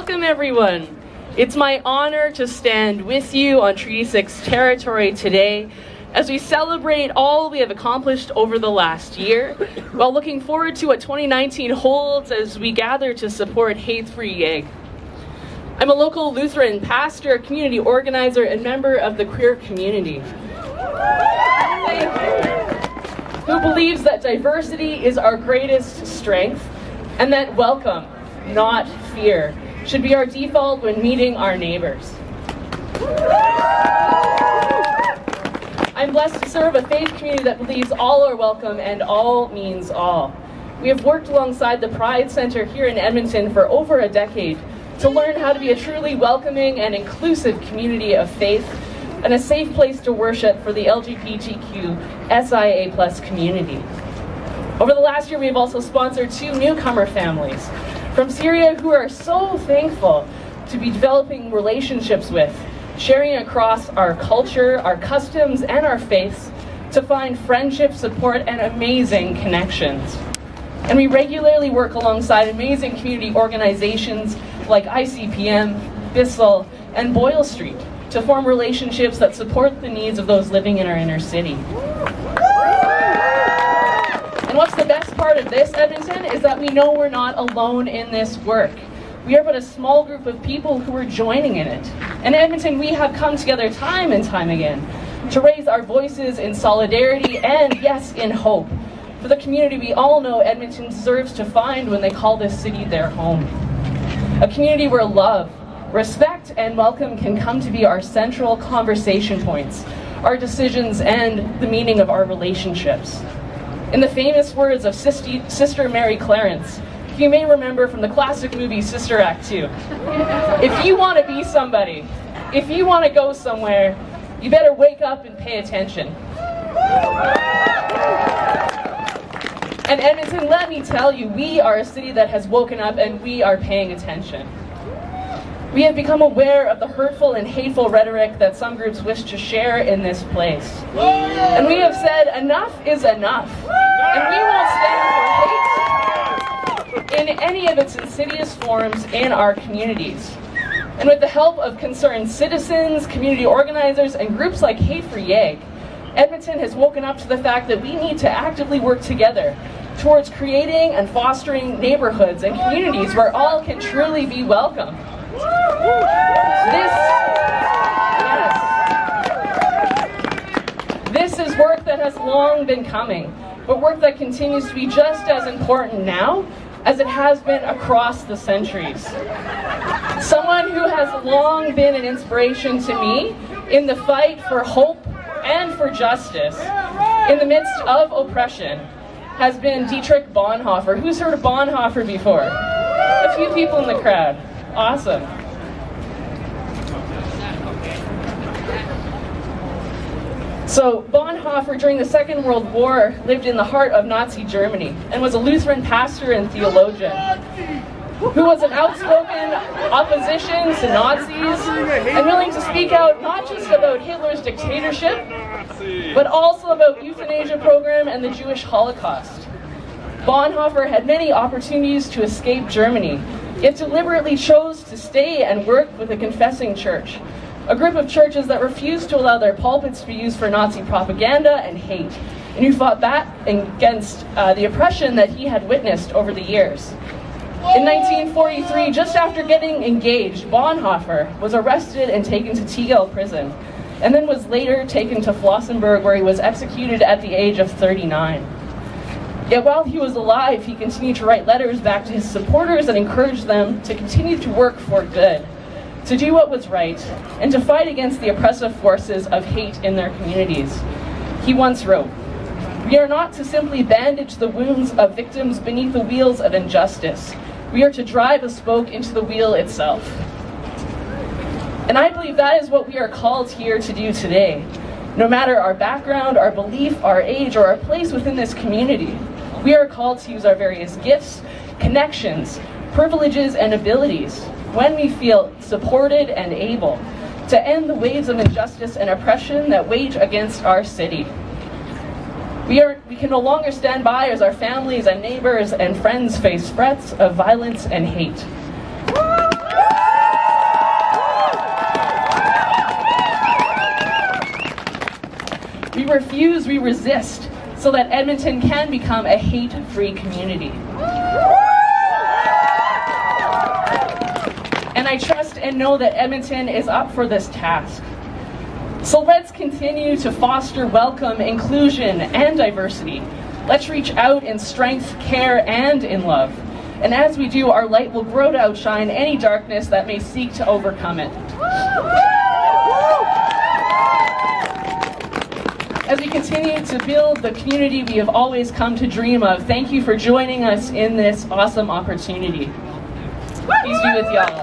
Welcome everyone. It's my honor to stand with you on Treaty 6 territory today as we celebrate all we have accomplished over the last year, while looking forward to what 2019 holds as we gather to support hate-free YEG. I'm a local Lutheran pastor, community organizer, and member of the queer community, who believes that diversity is our greatest strength and that welcome, not fear, should be our default when meeting our neighbors. I'm blessed to serve a faith community that believes all are welcome and all means all. We have worked alongside the Pride Center here in Edmonton for over a decade to learn how to be a truly welcoming and inclusive community of faith and a safe place to worship for the LGBTQ SIA+ community. Over the last year, we have also sponsored 2 newcomer families from Syria who are so thankful to be developing relationships with, sharing across our culture, our customs, and our faiths to find friendship, support, and amazing connections. And we regularly work alongside amazing community organizations like ICPM, Bissell, and Boyle Street to form relationships that support the needs of those living in our inner city. And what's the best part of this, Edmonton, is that we know we're not alone in this work. We are but a small group of people who are joining in it. In Edmonton, we have come together time and time again to raise our voices in solidarity and, yes, in hope for the community we all know Edmonton deserves to find when they call this city their home. A community where love, respect, and welcome can come to be our central conversation points, our decisions, and the meaning of our relationships. In the famous words of Sister Mary Clarence, who you may remember from the classic movie Sister Act 2, if you want to be somebody, if you want to go somewhere, you better wake up and pay attention. And Edmonton, let me tell you, we are a city that has woken up and we are paying attention. We have become aware of the hurtful and hateful rhetoric that some groups wish to share in this place. And we have said enough is enough. And we won't stand for hate in any of its insidious forms in our communities. And with the help of concerned citizens, community organizers, and groups like Hate-Free YEG, Edmonton has woken up to the fact that we need to actively work together towards creating and fostering neighborhoods and communities where all can truly be welcome. This is work that has long been coming, but work that continues to be just as important now as it has been across the centuries. Someone who has long been an inspiration to me in the fight for hope and for justice in the midst of oppression has been Dietrich Bonhoeffer. Who's heard of Bonhoeffer before? A few people in the crowd. Awesome. So Bonhoeffer, during the Second World War, lived in the heart of Nazi Germany and was a Lutheran pastor and theologian who was an outspoken opposition to Nazis and willing to speak out not just about Hitler's dictatorship, but also about euthanasia program and the Jewish Holocaust. Bonhoeffer had many opportunities to escape Germany, yet deliberately chose to stay and work with a confessing church, a group of churches that refused to allow their pulpits to be used for Nazi propaganda and hate, and who fought back against the oppression that he had witnessed over the years. In 1943, just after getting engaged, Bonhoeffer was arrested and taken to Tegel prison, and then was later taken to Flossenburg, where he was executed at the age of 39. Yet while he was alive, he continued to write letters back to his supporters and encouraged them to continue to work for good, to do what was right, and to fight against the oppressive forces of hate in their communities. He once wrote, "We are not to simply bandage the wounds of victims beneath the wheels of injustice. We are to drive a spoke into the wheel itself." And I believe that is what we are called here to do today. No matter our background, our belief, our age, or our place within this community, we are called to use our various gifts, connections, privileges, and abilities when we feel supported and able to end the waves of injustice and oppression that wage against our city. We can no longer stand by as our families and neighbors and friends face threats of violence and hate. We refuse, we resist, so that Edmonton can become a hate-free community. And I trust and know that Edmonton is up for this task. So let's continue to foster welcome, inclusion, and diversity. Let's reach out in strength, care, and in love. And as we do, our light will grow to outshine any darkness that may seek to overcome it. As we continue to build the community we have always come to dream of, thank you for joining us in this awesome opportunity. Peace be with y'all.